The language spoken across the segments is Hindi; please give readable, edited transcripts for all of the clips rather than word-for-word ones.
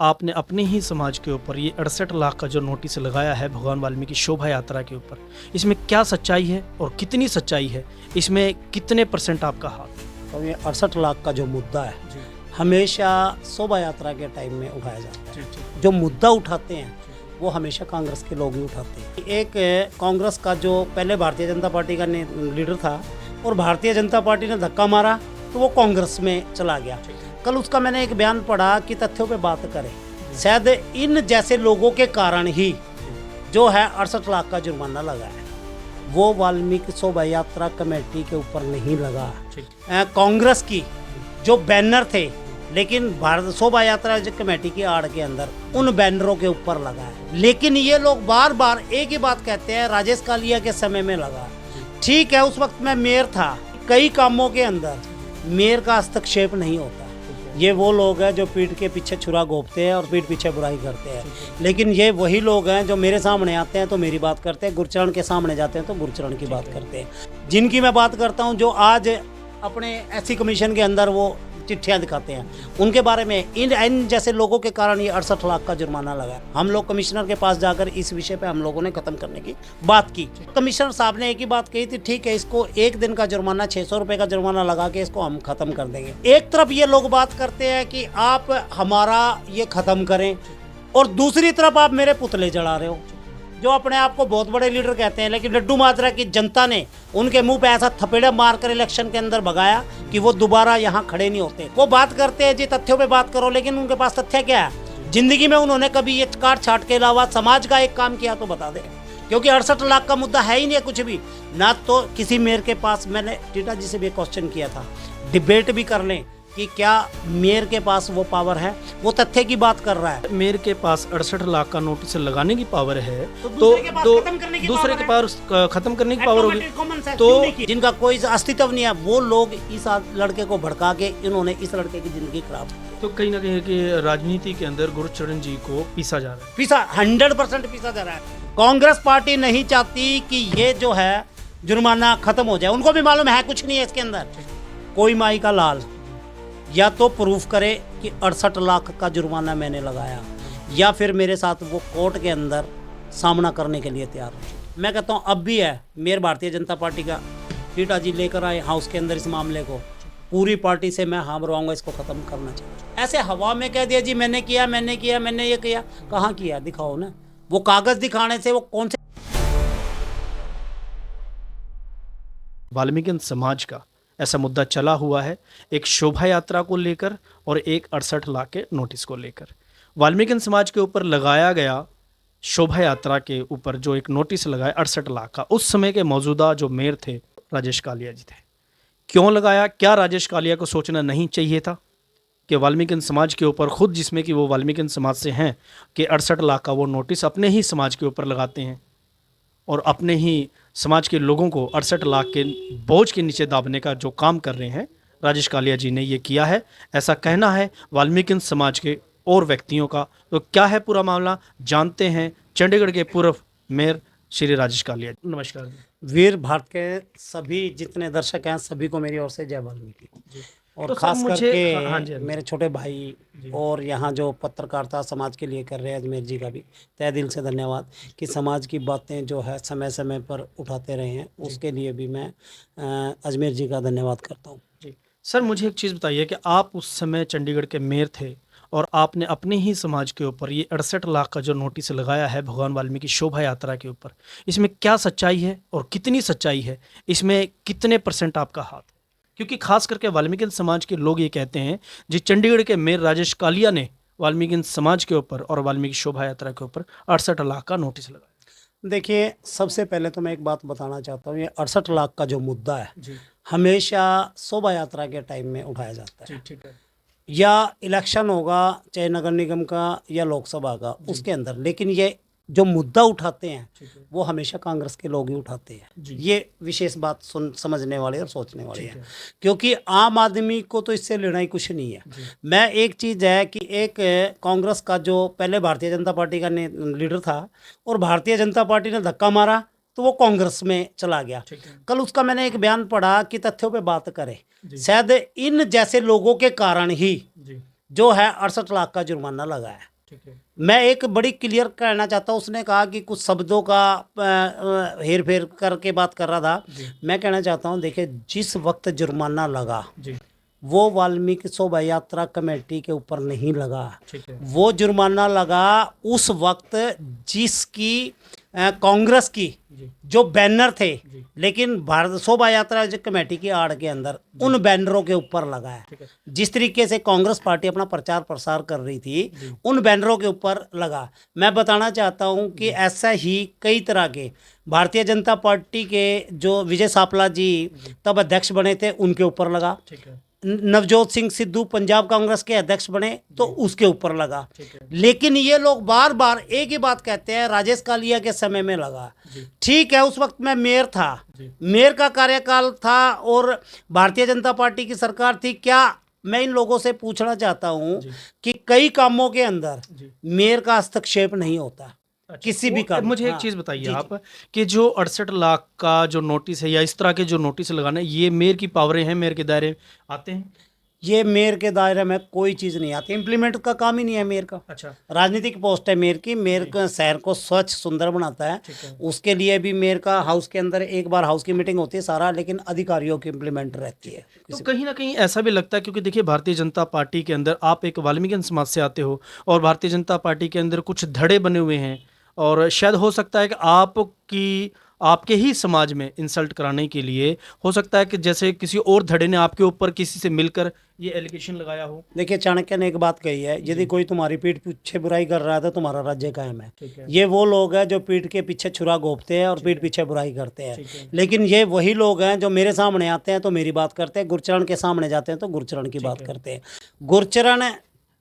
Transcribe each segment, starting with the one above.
आपने अपने ही समाज के ऊपर ये 68 लाख का जो नोटिस लगाया है भगवान वाल्मीकि शोभा यात्रा के ऊपर, इसमें क्या सच्चाई है और कितनी सच्चाई है? इसमें कितने % आपका हाथ? तो ये 68 लाख का जो मुद्दा है हमेशा शोभा यात्रा के टाइम में उठाया जाता है। जो मुद्दा उठाते हैं वो हमेशा कांग्रेस के लोग ही उठाते हैं। एक कांग्रेस का जो पहले भारतीय जनता पार्टी का लीडर था और भारतीय जनता पार्टी ने धक्का मारा तो वो कांग्रेस में चला गया। कल उसका मैंने एक बयान पढ़ा कि तथ्यों पे बात करें। शायद इन जैसे लोगों के कारण ही जो है 68 लाख का जुर्माना लगा है वो वाल्मीकि शोभा यात्रा कमेटी के ऊपर नहीं लगा। कांग्रेस की जो बैनर थे लेकिन भारत शोभा यात्रा कमेटी की आड़ के अंदर उन बैनरों के ऊपर लगा है। लेकिन ये लोग बार बार एक ही बात कहते हैं, राजेश कालिया के समय में लगा। ठीक है, उस वक्त मैं मेयर था। कई कामों के अंदर मेयर का हस्तक्षेप नहीं होता। ये वो लोग हैं जो पीठ के पीछे छुरा घोंपते हैं और पीठ पीछे बुराई करते हैं। लेकिन ये वही लोग हैं जो मेरे सामने आते हैं तो मेरी बात करते हैं, गुरचरण के सामने जाते हैं तो गुरचरण की बात करते हैं। जिनकी मैं बात करता हूँ जो आज अपने एससी कमीशन के अंदर वो चिट्ठियां दिखाते हैं, उनके बारे में इन जैसे लोगों के कारण ये 68 लाख का जुर्माना लगा। हम लोग कमिश्नर के पास जाकर इस विषय पे हम लोगों ने खत्म करने की बात की। कमिश्नर साहब ने एक ही बात कही थी, ठीक है इसको एक दिन का जुर्माना 600 रुपये का जुर्माना लगा के इसको हम खत्म कर देंगे। एक तरफ ये लोग बात करते हैं कि आप हमारा ये खत्म करें और दूसरी तरफ आप मेरे पुतले जला रहे हो। जो अपने आप को बहुत बड़े लीडर कहते हैं, लेकिन लड्डू माजरा की जनता ने उनके मुंह पे ऐसा थपेड़ा मारकर इलेक्शन के अंदर भगाया कि वो दोबारा यहाँ खड़े नहीं होते। वो बात करते हैं जी तथ्यों पे बात करो, लेकिन उनके पास तथ्य क्या है? जिंदगी में उन्होंने कभी ये काट छाट के अलावा समाज का एक काम किया तो बता दे, क्योंकि 68 लाख का मुद्दा है ही नहीं कुछ भी ना। तो किसी मेयर के पास मैंने टीटा जी से भी क्वेश्चन किया था, डिबेट भी कर लें कि क्या मेयर के पास वो पावर है? वो तथ्य की बात कर रहा है। मेयर के पास 68 लाख का नोटिस लगाने की पावर है तो दूसरे के पास खत्म करने की पावर होगी। तो जिनका कोई अस्तित्व नहीं है वो लोग इस लड़के को भड़का के इन्होंने इस लड़के की जिंदगी खराब की। तो कहीं ना कहीं कि राजनीति के अंदर गुरचरण जी को पीसा जा रहा है। 100% पीसा जा रहा है। कांग्रेस पार्टी नहीं चाहती कि ये जो है जुर्माना खत्म हो जाए। उनको भी मालूम है कुछ नहीं है इसके अंदर। कोई माई का लाल या तो प्रूफ करे कि 68 लाख का जुर्माना मैंने लगाया, या फिर मेरे साथ वो कोर्ट के अंदर सामना करने के लिए तैयार हो। मैं कहता हूँ अब भी है, मेयर भारतीय जनता पार्टी का टीटा जी लेकर आए हाउस के अंदर इस मामले को। पूरी पार्टी से मैं हाँ मरवाऊंगा, इसको ख़त्म करना चाहिए। ऐसे हवा में कह दिया जी मैंने किया मैंने किया मैंने ये किया, कहाँ किया दिखाओ ना। वो कागज़ दिखाने से वो कौन से वाल्मीकि समाज का ऐसा मुद्दा चला हुआ है, एक शोभा यात्रा को लेकर और एक 68 लाख के नोटिस को लेकर। वाल्मीकि समाज के ऊपर लगाया गया शोभा यात्रा के ऊपर जो एक नोटिस लगाया 68 लाख का, उस समय के मौजूदा जो मेयर थे राजेश कालिया जी थे। क्यों लगाया? क्या राजेश कालिया को सोचना नहीं चाहिए था कि वाल्मीकि समाज के ऊपर, खुद जिसमें कि वो वाल्मीकि समाज से हैं, कि 68 लाख का वो नोटिस अपने ही समाज के ऊपर लगाते हैं और अपने ही समाज के लोगों को 68 लाख के बोझ के नीचे दाबने का जो काम कर रहे हैं राजेश कालिया जी ने ये किया है, ऐसा कहना है वाल्मीकि समाज के और व्यक्तियों का। तो क्या है पूरा मामला, जानते हैं चंडीगढ़ के पूर्व मेयर श्री राजेश कालिया। नमस्कार। वीर भारत के सभी जितने दर्शक हैं सभी को मेरी ओर से जय वाल्मीकि। और तो खास मुझे करके मेरे छोटे भाई और यहाँ जो पत्रकारिता समाज के लिए कर रहे हैं अजमेर जी का भी तहे दिल से धन्यवाद कि समाज की बातें जो है समय समय पर उठाते रहे हैं, उसके लिए भी मैं अजमेर जी का धन्यवाद करता हूँ। जी सर, मुझे एक चीज़ बताइए कि आप उस समय चंडीगढ़ के मेयर थे और आपने अपने ही समाज के ऊपर ये 68 लाख का जो नोटिस लगाया है भगवान वाल्मीकि शोभा यात्रा के ऊपर, इसमें क्या सच्चाई है और कितनी सच्चाई है? इसमें कितने % आपका हाथ? क्योंकि खास करके वाल्मीकि समाज के लोग ये कहते हैं जी चंडीगढ़ के मेयर राजेश कालिया ने वाल्मीकि समाज के ऊपर और वाल्मीकि शोभा यात्रा के ऊपर 68 लाख का नोटिस लगाया। देखिए, सबसे पहले तो मैं एक बात बताना चाहता हूँ, ये 68 लाख का जो मुद्दा है हमेशा शोभा यात्रा के टाइम में उठाया जाता है। ठीक है। या इलेक्शन होगा चाहे नगर निगम का या लोकसभा का, उसके अंदर। लेकिन ये जो मुद्दा उठाते हैं वो हमेशा कांग्रेस के लोग ही उठाते हैं। ये विशेष बात समझने वाले और सोचने वाले हैं, क्योंकि आम आदमी को तो इससे लेना ही कुछ नहीं है। मैं एक चीज़ है कि एक कांग्रेस का जो पहले भारतीय जनता पार्टी का लीडर था और भारतीय जनता पार्टी ने धक्का मारा तो वो कांग्रेस में चला गया। कल उसका मैंने एक बयान पढ़ा कि तथ्यों पे बात करें। शायद इन जैसे लोगों के कारण ही जो है 68 लाख का जुर्माना लगा है। ठीक है। मैं एक बड़ी क्लियर कहना चाहता हूँ, उसने कहा कि कुछ शब्दों का हेर फेर करके बात कर रहा था। जी। मैं कहना चाहता हूँ, देखिए जिस वक्त जुर्माना लगा जी। वो वाल्मीकि शोभा यात्रा कमेटी के ऊपर नहीं लगा। ठीक है। वो जुर्माना लगा उस वक्त जिसकी कांग्रेस की जी। जो बैनर थे, जी। लेकिन भारत शोभा यात्रा जो कमेटी की आड़ के अंदर उन बैनरों के ऊपर लगा है। ठीक है। जिस तरीके से कांग्रेस पार्टी अपना प्रचार प्रसार कर रही थी, जी। उन बैनरों के ऊपर लगा। मैं बताना चाहता हूं कि ऐसा ही कई तरह के भारतीय जनता पार्टी के जो विजय सापला जी तब अध्यक्ष बने थे उनके ऊपर लगा। ठीक है। नवजोत सिंह सिद्धू पंजाब कांग्रेस के अध्यक्ष बने तो उसके ऊपर लगा। ठीक है। लेकिन ये लोग बार बार एक ही बात कहते हैं, राजेश कालिया के समय में लगा। जी। ठीक है, उस वक्त मैं मेयर था, जी। मेयर का कार्यकाल था और भारतीय जनता पार्टी की सरकार थी। क्या मैं इन लोगों से पूछना चाहता हूं जी। कि कई कामों के अंदर जी। मेयर का हस्तक्षेप नहीं होता। अच्छा, किसी भी काम। मुझे एक हाँ, चीज़ बताइए जी, जी। आप कि जो 68 लाख का जो नोटिस है या इस तरह के जो नोटिस लगाना है, ये मेयर की पावरें हैं, मेयर के दायरे आते हैं? ये मेयर के दायरे में कोई चीज़ नहीं आती। इम्प्लीमेंट का काम ही नहीं है मेयर का। अच्छा। राजनीतिक पोस्ट है मेयर की। मेयर का शहर को स्वच्छ सुंदर बनाता है। ठीक है। उसके लिए भी मेयर का हाउस के अंदर एक बार हाउस की मीटिंग होती है सारा, लेकिन अधिकारियों की इम्प्लीमेंट रहती है। तो कहीं ना कहीं ऐसा भी लगता है, क्योंकि देखिए भारतीय जनता पार्टी के अंदर आप एक वाल्मीकि समाज से आते हो और भारतीय जनता पार्टी के अंदर कुछ धड़े बने हुए हैं और शायद हो सकता है कि आपके ही समाज में इंसल्ट कराने के लिए हो सकता है कि जैसे किसी और धड़े ने आपके ऊपर किसी से मिलकर ये एलिगेशन लगाया हो। देखिए, चाणक्य ने एक बात कही है, यदि कोई तुम्हारी पीठ पीछे बुराई कर रहा है तो तुम्हारा राज्य कायम है। ठीक है। ये वो लोग हैं जो पीठ के पीछे छुरा घोंपते हैं और पीठ पीछे बुराई करते ठीक है। हैं। लेकिन ये वही लोग हैं जो मेरे सामने आते हैं तो मेरी बात करते हैं, गुरचरण के सामने जाते हैं तो गुरचरण की बात करते हैं। गुरचरण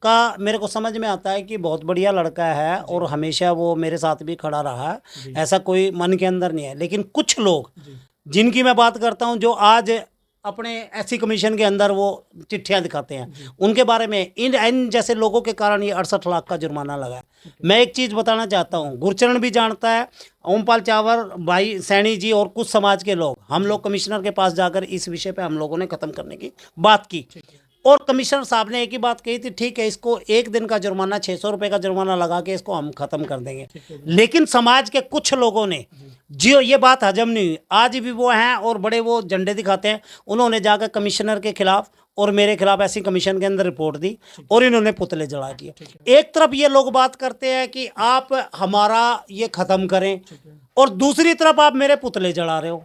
का मेरे को समझ में आता है कि बहुत बढ़िया लड़का है और हमेशा वो मेरे साथ भी खड़ा रहा है, ऐसा कोई मन के अंदर नहीं है। लेकिन कुछ लोग जिनकी मैं बात करता हूं, जो आज अपने एससी कमीशन के अंदर वो चिट्ठियां दिखाते हैं, उनके बारे में इन जैसे लोगों के कारण ये 68 लाख का जुर्माना लगा है। मैं एक चीज़ बताना चाहता हूँ, गुरचरण भी जानता है, ओमपाल चावर भाई, सैनी जी और कुछ समाज के लोग, हम लोग कमिश्नर के पास जाकर इस विषय पे हम लोगों ने ख़त्म करने की बात की और कमिश्नर साहब ने एक ही बात कही थी, ठीक है इसको एक दिन का जुर्माना 600 रुपये का जुर्माना लगा के इसको हम ख़त्म कर देंगे। लेकिन समाज के कुछ लोगों ने जो ये बात हजम नहीं हुई, आज भी वो हैं और बड़े वो झंडे दिखाते हैं। उन्होंने जाकर कमिश्नर के खिलाफ और मेरे खिलाफ ऐसी कमीशन के अंदर रिपोर्ट दी और इन्होंने पुतले जला दिए। एक तरफ ये लोग बात करते हैं कि आप हमारा ये ख़त्म करें और दूसरी तरफ आप मेरे पुतले जला रहे हो।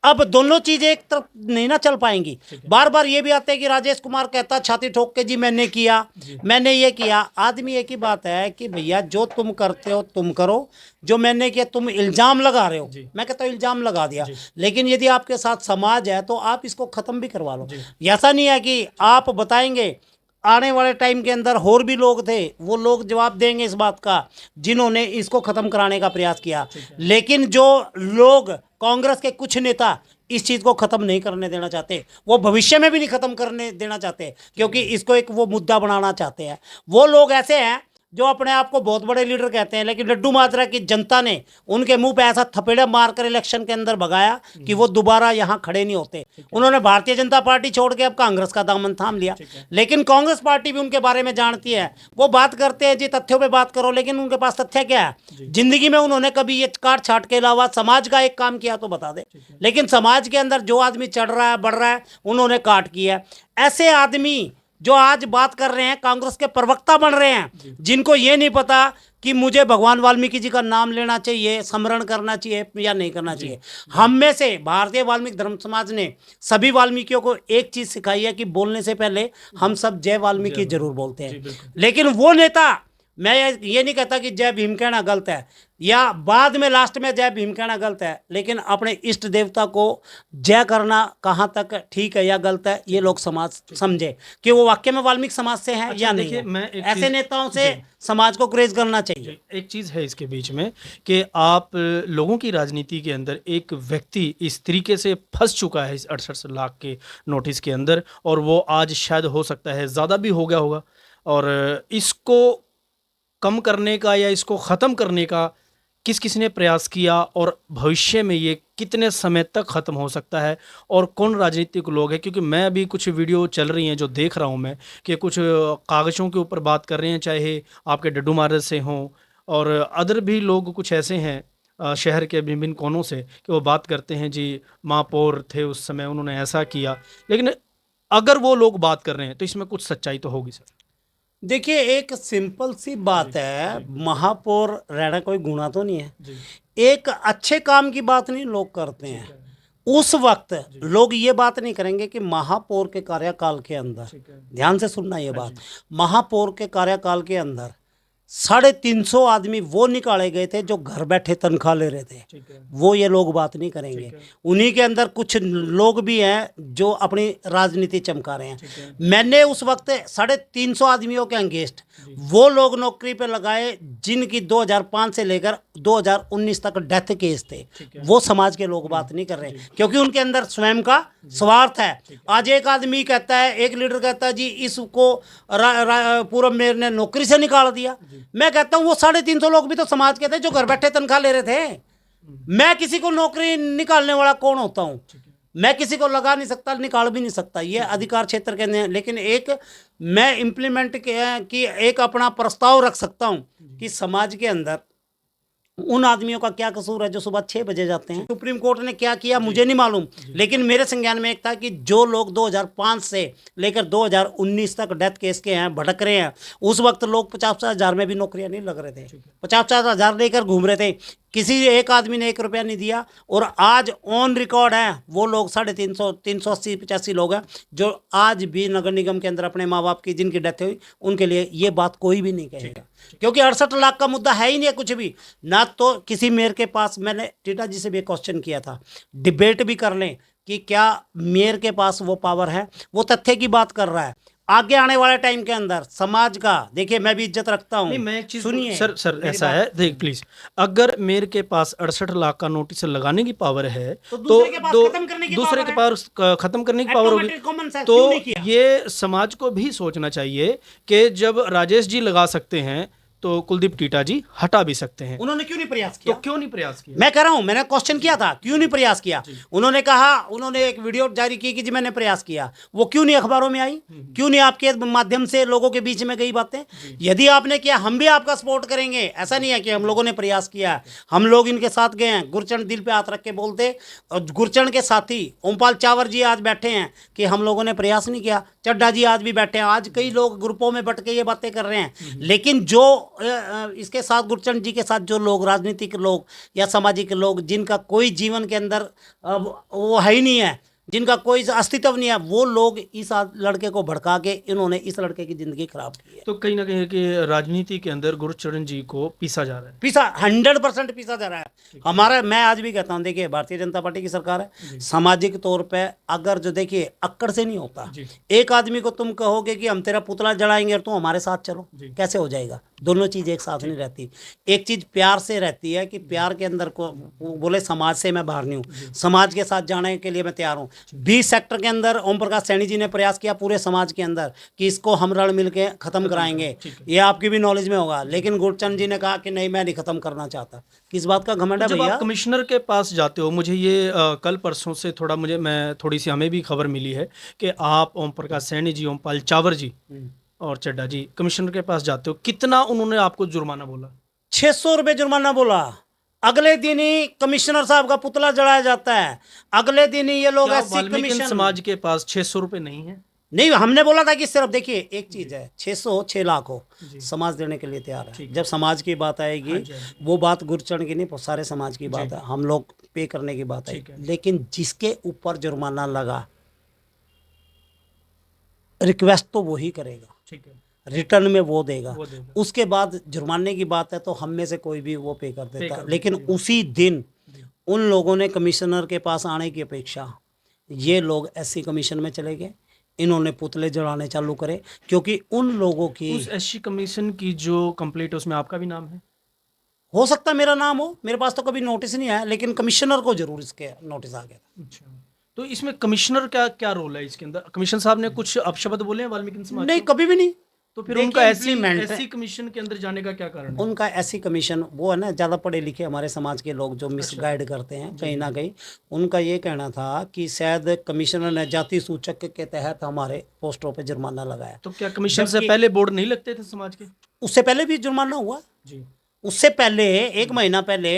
अब दोनों चीजें एक तरफ नहीं ना चल पाएंगी। बार बार ये भी आते हैं कि राजेश कुमार कहता छाती ठोक के, जी मैंने किया, मैंने ये किया। आदमी एक ही बात है कि भैया जो तुम करते हो तुम करो, जो मैंने किया तुम इल्जाम लगा रहे हो, मैं कहता हूँ इल्जाम लगा दिया, लेकिन यदि आपके साथ समाज है तो आप इसको खत्म भी करवा लो। ऐसा नहीं है कि आप बताएंगे, आने वाले टाइम के अंदर और भी लोग थे, वो लोग जवाब देंगे इस बात का जिन्होंने इसको ख़त्म कराने का प्रयास किया। लेकिन जो लोग कांग्रेस के कुछ नेता इस चीज़ को ख़त्म नहीं करने देना चाहते, वो भविष्य में भी नहीं ख़त्म करने देना चाहते, क्योंकि इसको एक वो मुद्दा बनाना चाहते हैं। वो लोग ऐसे हैं जो अपने आप को बहुत बड़े लीडर कहते हैं, लेकिन लड्डू माजरा की जनता ने उनके मुंह पे ऐसा थपेड़ा मारकर इलेक्शन के अंदर भगाया कि वो दोबारा यहाँ खड़े नहीं होते। उन्होंने भारतीय जनता पार्टी छोड़ के अब कांग्रेस का दामन थाम लिया। लेकिन कांग्रेस पार्टी भी उनके बारे में जानती है। वो बात करते हैं जी तथ्यों पे बात करो, लेकिन उनके पास तथ्य क्या है? जिंदगी में उन्होंने कभी ये काट छाट के अलावा समाज का एक काम किया तो बता दे। लेकिन समाज के अंदर जो आदमी चढ़ रहा है, बढ़ रहा है, उन्होंने काट किया। ऐसे आदमी जो आज बात कर रहे हैं, कांग्रेस के प्रवक्ता बन रहे हैं, जिनको ये नहीं पता कि मुझे भगवान वाल्मीकि जी का नाम लेना चाहिए, स्मरण करना चाहिए या नहीं करना चाहिए। हम में से भारतीय वाल्मीकि धर्म समाज ने सभी वाल्मीकियों को एक चीज सिखाई है कि बोलने से पहले हम सब जय वाल्मीकि जरूर बोलते हैं। लेकिन वो नेता, मैं ये नहीं कहता कि जय भीम कहना गलत है या बाद में लास्ट में जय भीम कहना गलत है, लेकिन अपने इष्ट देवता को जय करना कहाँ तक ठीक है या गलत है, ये लोग समाज समझे कि वो वाकई में वाल्मीकि समाज से है या नहीं है। ऐसे नेताओं से समाज को ग्रेज करना चाहिए। एक चीज़ है इसके बीच में कि आप लोगों की राजनीति के अंदर एक व्यक्ति इस तरीके से फंस चुका है इस 68 लाख के नोटिस के अंदर, और वो आज शायद हो सकता है ज़्यादा भी हो गया होगा, और इसको कम करने का या इसको ख़त्म करने का किस किस ने प्रयास किया और भविष्य में ये कितने समय तक ख़त्म हो सकता है, और कौन राजनीतिक लोग हैं? क्योंकि मैं अभी कुछ वीडियो चल रही हैं जो देख रहा हूँ मैं, कि कुछ कागज़ों के ऊपर बात कर रहे हैं, चाहे आपके डड्डू महाराज से हों और अदर भी लोग कुछ ऐसे हैं शहर के विभिन्न कोनों से, कि वो बात करते हैं जी महापौर थे उस समय, उन्होंने ऐसा किया। लेकिन अगर वो लोग बात कर रहे हैं तो इसमें कुछ सच्चाई तो होगी सर। देखिए, एक सिंपल सी बात है, महापौर रहना कोई गुनाह तो नहीं है। जी। एक अच्छे काम की बात नहीं लोग करते हैं, उस वक्त लोग ये बात नहीं करेंगे कि महापौर के कार्यकाल के अंदर, ध्यान से सुनना ये बात, महापौर के कार्यकाल के अंदर 350 आदमी वो निकाले गए थे जो घर बैठे तनख्वाह ले रहे थे, वो ये लोग बात नहीं करेंगे। उन्हीं के अंदर कुछ लोग भी हैं जो अपनी राजनीति चमका रहे हैं। मैंने उस वक्त 350 आदमियों के अंगेंस्ट वो लोग नौकरी पे लगाए जिनकी 2005 से लेकर 2019 तक डेथ केस थे, वो समाज के लोग बात नहीं कर रहे, क्योंकि उनके अंदर स्वयं का स्वार्थ है। आज एक आदमी कहता है, एक लीडर कहता है जी इसको पूर्व मेयर ने नौकरी से निकाल दिया। मैं कहता हूं वो 350 लोग भी तो समाज के थे जो घर बैठे तनख्वाह ले रहे थे। मैं किसी को नौकरी निकालने वाला कौन होता हूं? मैं किसी को लगा नहीं सकता, निकाल भी नहीं सकता, ये अधिकार क्षेत्र के नहीं। लेकिन एक मैं इम्प्लीमेंट की एक अपना प्रस्ताव रख सकता हूं कि समाज के अंदर उन आदमियों का क्या कसूर है जो सुबह 6 बजे जाते हैं। सुप्रीम कोर्ट ने क्या किया मुझे नहीं मालूम, लेकिन मेरे संज्ञान में एक था कि जो लोग 2005 से लेकर 2019 तक डेथ केस के हैं, भटक रहे हैं, उस वक्त लोग 50-50 में भी नौकरियां नहीं लग रहे थे, 50-50 लेकर घूम रहे थे, किसी एक आदमी ने 1 रुपया नहीं दिया। और आज ऑन रिकॉर्ड है वो लोग 350, 380-85 लोग हैं जो आज भी नगर निगम के अंदर अपने माँ बाप की जिनकी डेथ हुई उनके लिए ये बात कोई भी नहीं कहेगा, क्योंकि 68 लाख का मुद्दा है ही नहीं कुछ भी ना। तो किसी मेयर के पास, मैंने टीटा जी से भी क्वेश्चन किया था, डिबेट भी कर लें कि क्या मेयर के पास वो पावर है, वो तथ्य की बात कर रहा है। आगे आने वाले टाइम के अंदर समाज का, देखिए मैं भी इज्जत रखता हूँ, नहीं, मैं एक चीज सुनिए सर ऐसा है, देख प्लीज, अगर मेयर के पास 68 लाख का नोटिस लगाने की पावर है तो दूसरे के पास खत्म करने की दूसरे के पावर पास खत्म करने की पावर होगी। Automatic common sense तो क्यों नहीं किया? ये समाज को भी सोचना चाहिए कि जब राजेश जी लगा सकते हैं तो कुलदीप टीटा जी हटा भी सकते हैं। उन्होंने क्यों नहीं प्रयास तो किया? क्यों नहीं प्रयास किया? मैं कह रहा हूं, मैंने क्वेश्चन किया था क्यों नहीं प्रयास किया। उन्होंने कहा, उन्होंने एक वीडियो जारी की कि जी मैंने प्रयास किया, वो क्यों नहीं अखबारों में आई, क्यों नहीं आपके माध्यम से लोगों के बीच में गई बातें? यदि आपने किया हम भी आपका सपोर्ट करेंगे। ऐसा नहीं है कि हम लोगों ने प्रयास किया, हम लोग इनके साथ गए हैं। गुरचरण दिल पे हाथ रख के बोलते, और गुरचरण के साथी ओमपाल चावर जी आज बैठे हैं कि हम लोगों ने प्रयास नहीं किया। चड्डा जी आज भी बैठे हैं, आज कई लोग ग्रुपों में बट के ये बातें कर रहे हैं। लेकिन जो इसके साथ गुरचरण जी के साथ जो लोग, राजनीतिक लोग या सामाजिक लोग जिनका कोई जीवन के अंदर वो है ही नहीं है, जिनका कोई अस्तित्व नहीं है, वो लोग इस लड़के को भड़का के इन्होंने इस लड़के की जिंदगी खराब की है। तो कहीं ना कहीं कि राजनीति के अंदर गुरचरण जी को पीसा जा रहा है, पीसा 100% पीसा जा रहा है हमारा। मैं आज भी कहता हूं, देखिए भारतीय जनता पार्टी की सरकार है, सामाजिक तौर पे अगर जो देखिए अक्कड़ से नहीं होता। एक आदमी को तुम कहोगे कि हम तेरा पुतला जलाएंगे और तुम हमारे साथ चलो, कैसे हो जाएगा? दोनों चीज़ एक साथ नहीं रहती। एक चीज़ प्यार से रहती है कि प्यार के अंदर को बोले समाज से मैं बाहर नहीं हूँ, समाज के साथ जाने के लिए मैं तैयार हूँ। 20 सेक्टर के अंदर ओम प्रकाश सैनी जी ने प्रयास किया पूरे समाज के अंदर कि इसको हम रल मिल के ख़त्म कराएंगे, ये आपकी भी नॉलेज में होगा। लेकिन गुरचरण जी ने कहा कि नहीं, मैं नहीं ख़त्म करना चाहता। किस बात का घमंड है जब भैया? आप कमिश्नर के पास जाते हो, मुझे ये कल परसों से थोड़ी सी हमें भी खबर मिली है कि आप ओम प्रकाश सैनी जी, ओमपाल चावर जी और चड्डा जी कमिश्नर के पास जाते हो, कितना उन्होंने आपको जुर्माना बोला? 600 रुपये जुर्माना बोला। अगले दिन ही कमिश्नर साहब का पुतला जलाया जाता है, अगले दिन ही ये लोग क्या एससी वाल्मीकि कमीशन समाज के पास 600 रुपये नहीं है? नहीं, हमने बोला था कि सिर्फ देखिए एक चीज है, 6 लाख हो, समाज देने के लिए तैयार है। जब समाज की बात आएगी, वो बात गुरचरण की नहीं, सारे समाज की बात है, हम लोग पे करने की बात है। लेकिन जिसके ऊपर जुर्माना लगा, रिक्वेस्ट तो वो ही करेगा, ठीक है, रिटर्न में वो देगा। उसके बाद जुर्माने की बात है तो हम में से कोई भी वो पे कर देता। लेकिन उसी दिन उन लोगों ने कमिश्नर के पास आने की अपेक्षा ये लोग एससी कमीशन में चले गए, इन्होंने पुतले जलाने चालू करे, क्योंकि उन लोगों की उस एससी कमीशन की जो कंप्लीट है उसमें आपका भी नाम है? हो सकता है मेरा नाम हो, मेरे पास तो कभी नोटिस नहीं आया, लेकिन कमिश्नर को जरूर इसके नोटिस आ गया था। अच्छा, तो इसमें कमिश्नर का क्या रोल है इसके अंदर? कमिश्नर साहब ने कुछ अपशब्द बोले हैं वाल्मीकि समाज नहीं, को? कभी भी नहीं। तो फिर देखिए, उनका implement- ऐसी कमीशन के अंदर जाने का क्या कारण है? उनका ऐसी कमीशन वो है ना, ज़्यादा पढ़े लिखे हमारे समाज के लोग जो मिसगाइड करते हैं कहीं ना कहीं, उनका ये कहना था कि शायद कमिश्नर ने जाति सूचक के तहत हमारे पोस्टरों पे जुर्माना लगाया। तो क्या कमीशन से जबकि पहले बोर्ड नहीं लगते थे समाज के? उससे पहले भी जुर्माना हुआ। जी। उससे पहले 1 महीना पहले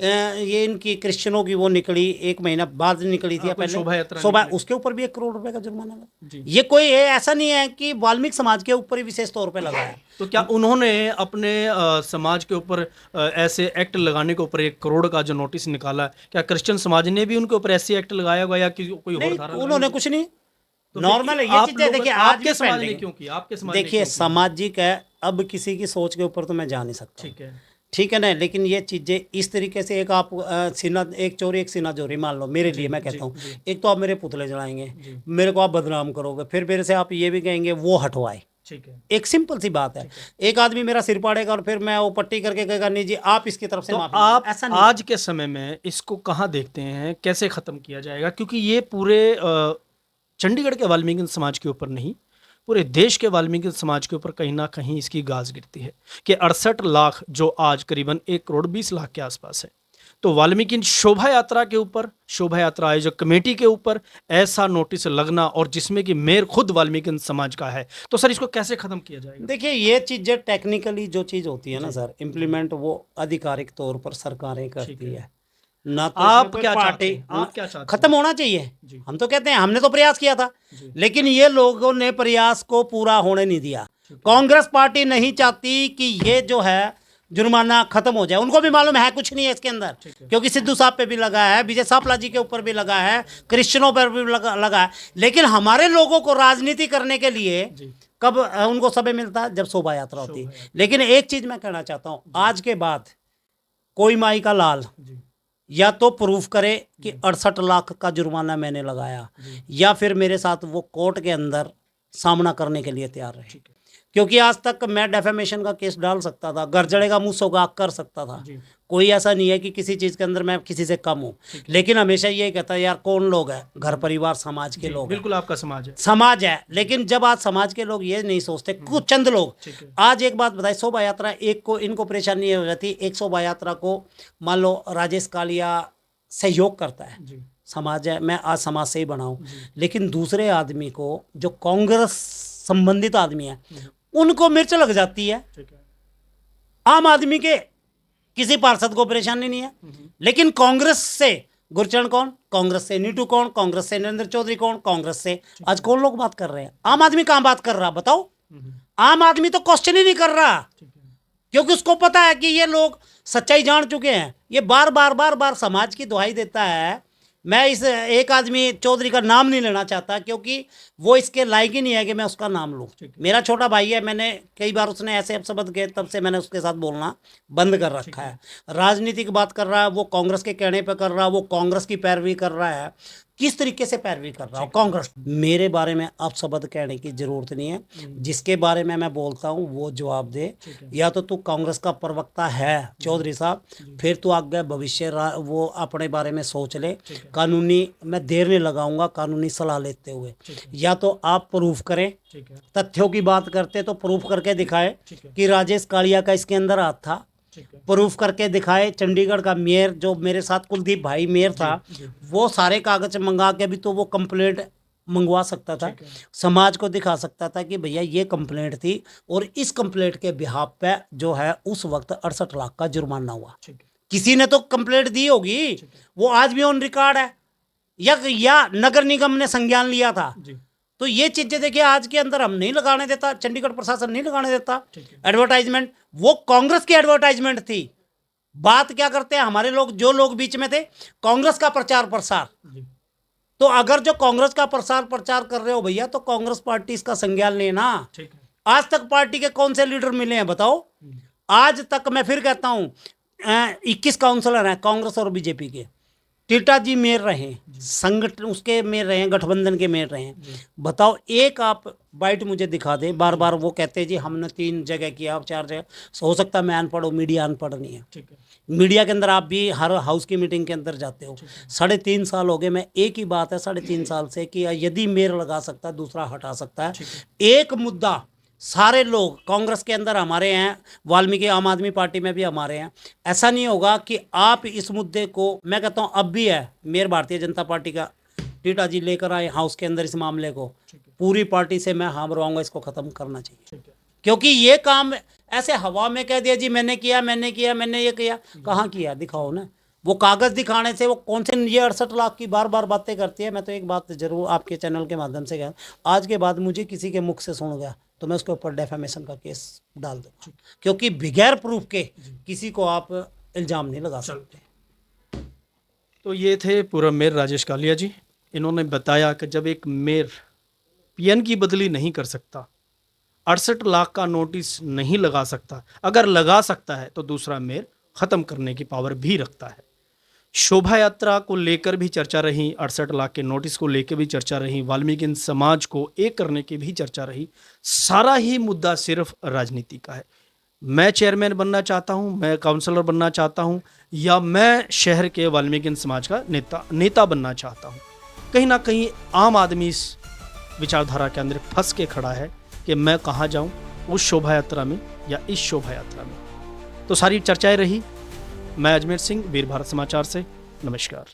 ये इनकी क्रिश्चियनों की वो निकली, 1 महीना बाद निकली थी या कोई पहले शोभा यात्रा शोभा, निकली। उसके ऊपर भी 1 करोड़ रुपए का जुर्माना लगा। जी। ये कोई ऐसा नहीं है कि वाल्मीकि समाज के ऊपर ही विशेष तौर पे लगा है। तो क्या उन्होंने अपने समाज के ऊपर ऐसे एक्ट लगाने के ऊपर 1 करोड़ का जो नोटिस निकाला, क्या क्रिश्चियन समाज ने भी उनके ऊपर ऐसे एक्ट लगाया होगा या कोई और नहीं, धारा उन्होंने कुछ नहीं, तो नॉर्मल है ये आप चीजें। लोग- देखिए आज आपके भी समाज ने pending क्यों है। किया? आपके समाज ने देखिए क्यों किया? सामाजिक है, अब किसी की सोच के ऊपर तो मैं जा नहीं सकता। ठीक है। ठीक है ना, लेकिन ये चीज़ें इस तरीके से, एक आप सीना एक चोरी एक सीना चोरी मान लो, मेरे लिए मैं कहता हूँ, एक तो आप मेरे पुतले जलाएंगे, मेरे को आप बदनाम करोगे, फिर मेरे से आप ये भी कहेंगे वो हटवाए। ठीक है। एक सिंपल सी बात है, एक आदमी मेरा सिर पाड़ेगा और फिर मैं वो पट्टी करके कहेगा नहीं जी आप इसकी तरफ से तो माफी आप मांगो। ऐसा नहीं आज के समय में इसको कहाँ देखते हैं, कैसे खत्म किया जाएगा? क्योंकि ये पूरे चंडीगढ़ के वाल्मीकि समाज के ऊपर नहीं, पूरे देश के वाल्मीकि समाज के ऊपर कहीं ना कहीं इसकी गाज गिरती है कि 68 लाख जो आज करीबन 1 करोड़ 20 लाख के आसपास है, तो वाल्मीकि शोभा यात्रा के ऊपर, शोभा यात्रा आयोजक कमेटी के ऊपर ऐसा नोटिस लगना, और जिसमें कि मेयर खुद वाल्मीकि समाज का है, तो सर इसको कैसे खत्म किया जाएगा? देखिए ये चीज़ें टेक्निकली जो चीज़ होती है ना सर, इम्प्लीमेंट वो आधिकारिक तौर पर सरकारें करती है ना। तो आप इसमें कोई क्या चाहते पार्टी हैं? आप क्या चाहते हैं? खत्म होना चाहिए। जी। हम तो कहते हैं हमने तो प्रयास किया था, लेकिन ये लोगों ने प्रयास को पूरा होने नहीं दिया। कांग्रेस पार्टी नहीं चाहती कि ये जो है जुर्माना खत्म हो जाए। उनको भी मालूम है कुछ नहीं है इसके अंदर, क्योंकि सिद्धू साहब पे भी लगा है, विजय सापला जी के ऊपर भी लगा है, क्रिश्चियनों पर भी लगा है। लेकिन हमारे लोगों को राजनीति करने के लिए कब उनको समय मिलता है? जब शोभा यात्रा होती है। लेकिन एक चीज मैं कहना चाहता हूँ, आज के बाद कोई माई का लाल या तो प्रूफ करे कि 68 लाख का जुर्माना मैंने लगाया, या फिर मेरे साथ वो कोर्ट के अंदर सामना करने के लिए तैयार रहे। क्योंकि आज तक मैं डेफेमेशन का केस डाल सकता था, गरजड़े का मुंह सौगात कर सकता था, कोई ऐसा नहीं है कि किसी चीज़ के अंदर मैं किसी से कम हूँ। लेकिन हमेशा ये कहता है यार कौन लोग हैं, घर परिवार समाज के लोग हैं। बिल्कुल आपका समाज है। समाज है, लेकिन जब आज समाज के लोग ये नहीं सोचते, कुछ चंद लोग। आज एक बात बताइए, शोभा यात्रा एक को इनको परेशानी हो जाती, एक शोभा यात्रा को मान लो राजेश कालिया सहयोग करता है, समाज है, मैं आज समाज से ही बनाऊं, लेकिन दूसरे आदमी को जो कांग्रेस संबंधित आदमी है उनको मिर्च लग जाती है। आम आदमी के किसी पार्षद को परेशानी नहीं है, लेकिन कांग्रेस से गुरचरण कौन, कांग्रेस से नीटू कौन, कांग्रेस से नरेंद्र चौधरी कौन, कांग्रेस से आज कौन लोग बात कर रहे हैं? आम आदमी कहां बात कर रहा बताओ? आम आदमी तो क्वेश्चन ही नहीं कर रहा, क्योंकि उसको पता है कि ये लोग सच्चाई जान चुके हैं। ये बार बार समाज की दुहाई देता है। मैं इस एक आदमी चौधरी का नाम नहीं लेना चाहता, क्योंकि वो इसके लायक ही नहीं है कि मैं उसका नाम लूँ। मेरा छोटा भाई है, मैंने कई बार उसने ऐसे अपशब्द किए, तब से मैंने उसके साथ बोलना बंद कर रखा है। राजनीति की बात कर रहा है, वो कांग्रेस के कहने पे कर रहा है, वो कांग्रेस की पैरवी कर रहा है। किस तरीके से पैरवी कर रहा हूँ कांग्रेस? मेरे बारे में अपशब्द कहने की जरूरत नहीं है, जिसके बारे में मैं बोलता हूँ वो जवाब दे। या तो तू कांग्रेस का प्रवक्ता है चौधरी साहब, फिर तू आगे भविष्य वो अपने बारे में सोच ले। कानूनी मैं देर नहीं लगाऊंगा कानूनी सलाह लेते हुए। या तो आप प्रूफ करें, तथ्यों की बात करते तो प्रूफ करके दिखाए कि राजेश कालिया का इसके अंदर हाथ था, प्रूफ करके दिखाए। चंडीगढ़ का मेयर जो मेरे साथ कुलदीप भाई मेयर था, वो सारे कागज मंगा के भी तो वो कंप्लेंट मंगवा सकता था, समाज को दिखा सकता था कि भैया ये कंप्लेंट थी, और इस कंप्लेंट के बिहाफ पे जो है उस वक्त 68 लाख का जुर्माना हुआ। किसी ने तो कंप्लेंट दी होगी, वो आज भी ऑन रिकॉर्ड है, या नगर निगम ने संज्ञान लिया था। तो ये चीजें देखिए आज के अंदर हम नहीं लगाने देता, चंडीगढ़ प्रशासन नहीं लगाने देता एडवर्टाइजमेंट। वो कांग्रेस की एडवर्टाइजमेंट थी। बात क्या करते हैं हमारे लोग, जो लोग बीच में थे, कांग्रेस का प्रचार प्रसार। तो अगर जो कांग्रेस का प्रसार प्रचार कर रहे हो भैया, तो कांग्रेस पार्टी इसका संज्ञान लेना। आज तक पार्टी के कौन से लीडर मिले हैं बताओ? आज तक मैं फिर कहता हूं 21 काउंसलर हैं कांग्रेस और बीजेपी के। टीटा जी मेयर रहे, संगठन उसके मेयर रहे, गठबंधन के मेयर रहे। बताओ एक आप बाइट मुझे दिखा दें। बार बार वो कहते हैं जी हमने 3 जगह किया, 4 जगह। हो सकता है मैं अनपढ़ हूँ, मीडिया अनपढ़ नहीं है। मीडिया के अंदर आप भी हर हाउस की मीटिंग के अंदर जाते हो। 3.5 साल हो गए, मैं एक ही बात है 3.5 साल से कि यदि मेयर लगा सकता है, दूसरा हटा सकता है। एक मुद्दा सारे लोग कांग्रेस के अंदर हमारे हैं, वाल्मीकि आम आदमी पार्टी में भी हमारे हैं। ऐसा नहीं होगा कि आप इस मुद्दे को, मैं कहता हूँ अब भी है, मेयर भारतीय जनता पार्टी का टीटा जी लेकर आए हाउस के अंदर इस मामले को, पूरी पार्टी से मैं हाँ मरवाऊंगा, इसको ख़त्म करना चाहिए। क्योंकि ये काम ऐसे हवा में कह दिया जी मैंने किया, मैंने किया, मैंने ये किया, कहाँ किया दिखाओ ना। वो कागज़ दिखाने से वो कौन से ये 68 लाख की बार बार बातें करती है। मैं तो एक बात ज़रूर आपके चैनल के माध्यम से कह, आज के बाद मुझे किसी के मुख से सुन गया तो मैं उसके ऊपर डेफेमेशन का केस डाल दूँगा, क्योंकि बगैर प्रूफ के किसी को आप इल्ज़ाम नहीं लगा सकते। तो ये थे पूर्व मेयर राजेश कालिया जी। इन्होंने बताया कि जब एक मेयर पीएन की बदली नहीं कर सकता, 68 लाख का नोटिस नहीं लगा सकता, अगर लगा सकता है तो दूसरा मेयर ख़त्म करने की पावर भी रखता है। शोभा यात्रा को लेकर भी चर्चा रही, 68 लाख के नोटिस को लेकर भी चर्चा रही, वाल्मीकि समाज को एक करने की भी चर्चा रही। सारा ही मुद्दा सिर्फ राजनीति का है। मैं चेयरमैन बनना चाहता हूं, मैं काउंसलर बनना चाहता हूं, या मैं शहर के वाल्मीकि समाज का नेता बनना चाहता हूं। कहीं ना कहीं आम आदमी इस विचारधारा के अंदर फंस के खड़ा है कि मैं कहाँ जाऊं, उस शोभा यात्रा में या इस शोभा यात्रा में। तो सारी चर्चाएं रही। मैं अजमेर सिंह, वीर भारत समाचार से, नमस्कार।